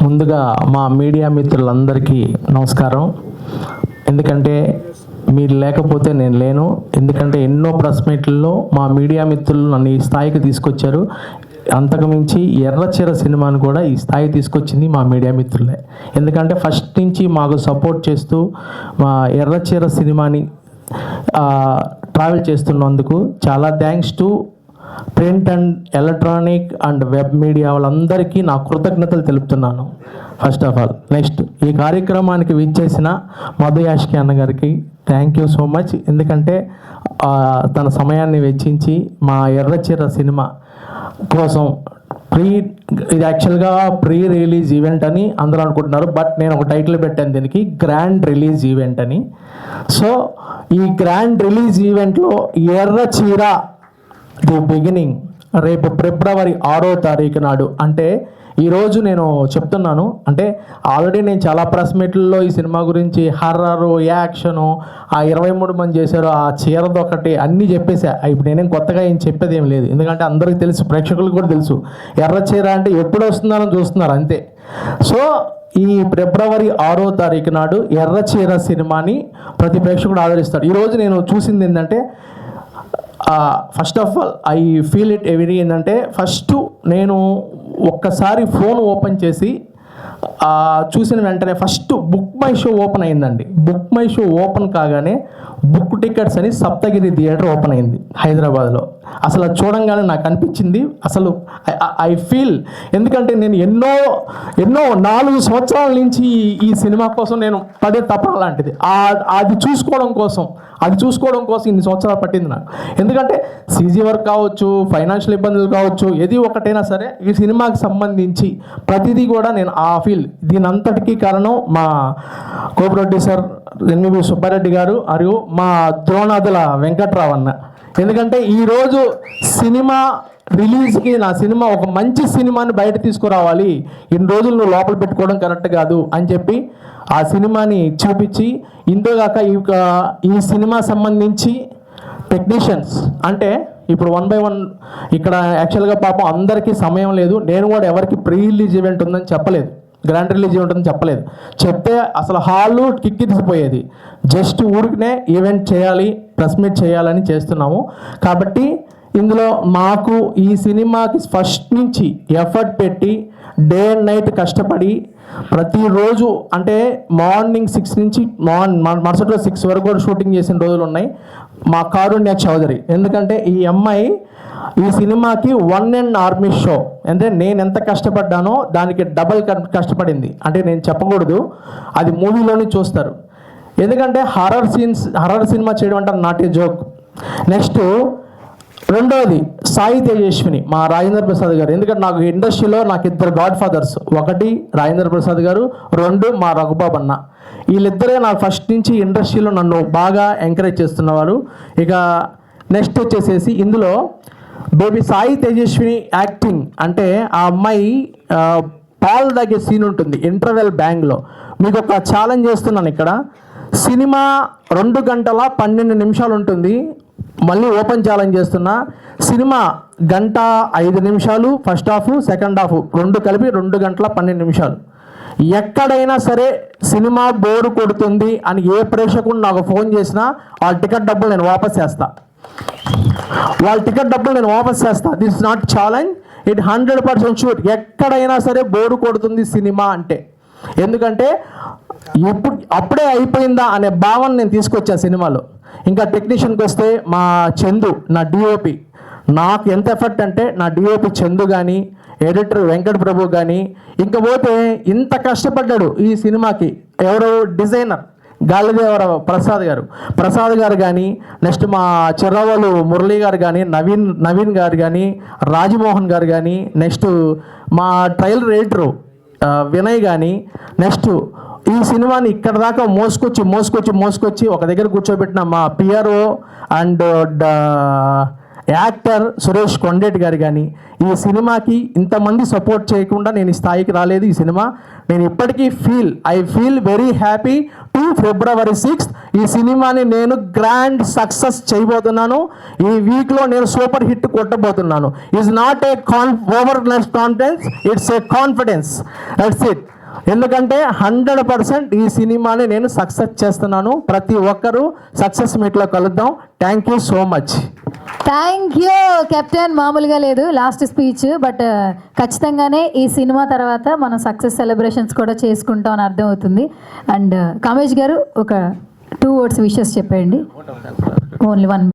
ముందుగా మా మీడియా మిత్రులందరికీ నమస్కారం. ఎందుకంటే మీరు లేకపోతే నేను లేను. ఎందుకంటే ఎన్నో ప్రెస్ మీట్లలో మా మీడియా మిత్రులు నన్ను ఈ స్థాయికి తీసుకొచ్చారు. అంతకుమించి ఎర్రచీర సినిమాను కూడా ఈ స్థాయి తీసుకొచ్చింది మా మీడియా మిత్రులే. ఎందుకంటే ఫస్ట్ నుంచి మాకు సపోర్ట్ చేస్తూ మా ఎర్రచీర సినిమాని ట్రావెల్ చేస్తున్నందుకు చాలా thanks to print and electronic and web media వాళ్ళందరికీ నా కృతజ్ఞతలు తెలుపుతున్నాను. ఫస్ట్ ఆఫ్ ఆల్ నెక్స్ట్ ఈ కార్యక్రమానికి విచ్చేసిన మధు యాష్కి అన్న గారికి థ్యాంక్ యూ సో మచ్. ఎందుకంటే తన సమయాన్ని వెచ్చించి మా ఎర్రచీర సినిమా కోసం ఇది యాక్చువల్గా ప్రీ రిలీజ్ ఈవెంట్ అని అందరూ అనుకుంటున్నారు. బట్ నేను ఒక టైటిల్ పెట్టాను దీనికి, గ్రాండ్ రిలీజ్ ఈవెంట్ అని. సో ఈ గ్రాండ్ రిలీజ్ ఈవెంట్లో ఎర్రచీర ది బిగినింగ్ రేపు ఫిబ్రవరి 6వ తారీఖు నాడు, అంటే ఈరోజు నేను చెప్తున్నాను. అంటే ఆల్రెడీ నేను చాలా ప్రెస్ మీట్లలో ఈ సినిమా గురించి హర్రరు, యాక్షను, ఆ 23 మంది చేశారు, ఆ చీరదొకటి అన్నీ చెప్పేసా. ఇప్పుడు నేనేం కొత్తగా ఏం చెప్పేది ఏం లేదు. ఎందుకంటే అందరికీ తెలుసు, ప్రేక్షకులకు కూడా తెలుసు. ఎర్రచీర అంటే ఎప్పుడు వస్తుందని చూస్తున్నారు అంతే. సో ఈ ఫిబ్రవరి 6వ తారీఖు నాడు ఎర్రచీర సినిమాని ప్రతి ప్రేక్షకుడు ఆదరిస్తాడు. ఈరోజు నేను చూసింది ఏంటంటే, first of all I feel it every ఏంటంటే, ఫస్ట్ నేను ఒక్కసారి ఫోన్ ఓపెన్ చేసి చూసిన వెంటనే first book my show open అయిందండి. బుక్ మై షో ఓపెన్ కాగానే బుక్ టికెట్స్ అని సప్తగిరి థియేటర్ ఓపెన్ అయింది హైదరాబాద్లో. అసలు అది చూడంగానే నాకు అనిపించింది, అసలు ఐ ఫీల్, ఎందుకంటే నేను ఎన్నో 4 సంవత్సరాల నుంచి ఈ సినిమా కోసం నేను పడే తపన లాంటిది. అది చూసుకోవడం కోసం ఇన్ని సంవత్సరాలు పట్టింది నాకు. ఎందుకంటే సీజీ వర్క్ కావచ్చు, ఫైనాన్షియల్ ఇబ్బందులు కావచ్చు, ఏది ఒకటైనా సరే ఈ సినిమాకి సంబంధించి ప్రతిదీ కూడా నేను ఫీల్. దీని అంతటికీ కారణం మా కో ప్రొడ్యూసర్ ఎన్వి సుబ్బారెడ్డి గారు మరియు మా ద్రోణాదుల వెంకట్రావు అన్న. ఎందుకంటే ఈరోజు సినిమా రిలీజ్కి నా సినిమా ఒక మంచి సినిమాని బయట తీసుకురావాలి, ఇన్ని రోజులు నువ్వు లోపల పెట్టుకోవడం కరెక్ట్ కాదు అని చెప్పి ఆ సినిమాని చూపించి, ఇంతోగాక ఈ సినిమా సంబంధించి టెక్నీషియన్స్ అంటే ఇప్పుడు 1 by 1 ఇక్కడ యాక్చువల్గా పాపం అందరికీ సమయం లేదు. నేను కూడా ఎవరికి ప్రీ రిలీజ్ ఈవెంట్ ఉందని చెప్పలేదు, గ్రాండ్ రిలీజ్ ఈవెంట్ ఉందని చెప్పలేదు. చెప్తే అసలు హాలు కిక్కిరిసిపోయేది. జస్ట్ ఊరికినే ఈవెంట్ చేయాలి, ప్రెస్ మీట్ చేయాలని చేస్తున్నాము. కాబట్టి ఇందులో మాకు ఈ సినిమాకి ఫస్ట్ నుంచి ఎఫర్ట్ పెట్టి డే అండ్ నైట్ కష్టపడి ప్రతిరోజు, అంటే మార్నింగ్ 6 నుంచి మరుసటి రోజు 6 వరకు కూడా షూటింగ్ చేసిన రోజులు ఉన్నాయి. మా కారుణ్య చౌదరి, ఎందుకంటే ఈ అమ్మాయి ఈ సినిమాకి 1 ఆర్మీ షో, అంటే నేను ఎంత కష్టపడ్డానో దానికి డబల్ కష్టపడింది. అంటే నేను చెప్పకూడదు, అది మూవీలోనే చూస్తారు. ఎందుకంటే హర్రర్ సినిమా చేయడం అంటే నాట్ ఏ జోక్. నెక్స్ట్ రెండోది సాయి తేజస్విని, మా రాజేంద్ర ప్రసాద్ గారు. ఎందుకంటే నాకు ఇండస్ట్రీలో నాకు 2 గాడ్ ఫాదర్స్, 1 రాజేంద్ర ప్రసాద్ గారు, 2 మా రఘుబాబు అన్న. వీళ్ళిద్దరే నాకు ఫస్ట్ నుంచి ఇండస్ట్రీలో నన్ను బాగా ఎంకరేజ్ చేస్తున్నవారు. ఇక నెక్స్ట్ వచ్చేసేసి ఇందులో బేబీ సాయి తేజస్విని యాక్టింగ్, అంటే ఆ అమ్మాయి పాలు తాగే సీన్ ఉంటుంది ఇంటర్వెల్ బ్యాంగ్లో. మీకు ఒక ఛాలెంజ్ చేస్తున్నాను ఇక్కడ. సినిమా 2 గంటల 12 నిమిషాలు ఉంటుంది. మళ్ళీ ఓపెన్ ఛాలెంజ్ చేస్తున్నా, సినిమా 1 గంట 5 నిమిషాలు ఫస్ట్ హాఫ్, సెకండ్ హాఫ్ 2 కలిపి 2 గంటల 12 నిమిషాలు. ఎక్కడైనా సరే సినిమా బోరు కొడుతుంది అని ఏ ప్రేక్షకుడు నాకు ఫోన్ చేసినా వాళ్ళ టికెట్ డబ్బులు నేను వాపస్ చేస్తా. This is not challenge, it 100% sure. ఎక్కడైనా సరే బోరు కొడుతుంది సినిమా అంటే, ఎందుకంటే అప్పుడే అయిపోయిందా అనే భావన నేను తీసుకొచ్చా సినిమాలో. ఇంకా టెక్నీషియన్కి వస్తే మా చందు, నా డిఓపి, నాకు ఎంత ఎఫర్ట్ అంటే నా డిఓపి చందు కానీ, ఎడిటర్ వెంకట ప్రభు కానీ, ఇంకా పోతే ఇంత కష్టపడ్డాడు ఈ సినిమాకి ఎవరో డిజైనర్ గాలిదేవర ప్రసాద్ గారు కానీ, నెక్స్ట్ మా చిర్రవలు మురళి గారు కానీ, నవీన్ గారు కానీ, రాజమోహన్ గారు కానీ, నెక్స్ట్ మా ట్రైలర్ ఎడిటరు వినయ్ కానీ, నెక్స్ట్ ఈ సినిమాని ఇక్కడ దాకా మోసుకొచ్చి ఒక దగ్గర కూర్చోబెట్టిన మా PRO and actor Suresh Kondeti గారు కానీ ఈ సినిమాకి ఇంతమంది సపోర్ట్ చేయకుండా నేను ఈ స్థాయికి రాలేదు. ఈ సినిమా నేను ఇప్పటికీ I feel very happy. 2 February 6 ఈ సినిమాని నేను గ్రాండ్ సక్సెస్ చేయబోతున్నాను. ఈ వీక్లో నేను సూపర్ హిట్ కొట్టబోతున్నాను. Is not a overness confidence, it's a confidence. That's it. ఎందుకంటే 100% ఈ సినిమాని నేను సక్సెస్ చేస్తున్నాను. ప్రతి ఒక్కరూ సక్సెస్ మీట్లో కలుద్దాం. Thank you so much. Thank you captain. మామూలుగా లేదు లాస్ట్ స్పీచ్, బట్ ఖచ్చితంగానే ఈ సినిమా తర్వాత మనం సక్సెస్ సెలబ్రేషన్స్ కూడా చేసుకుంటాం అని అర్థమవుతుంది. అండ్ కామేష్ గారు ఒక 2 words విషెస్ చెప్పండి. ఓన్లీ 1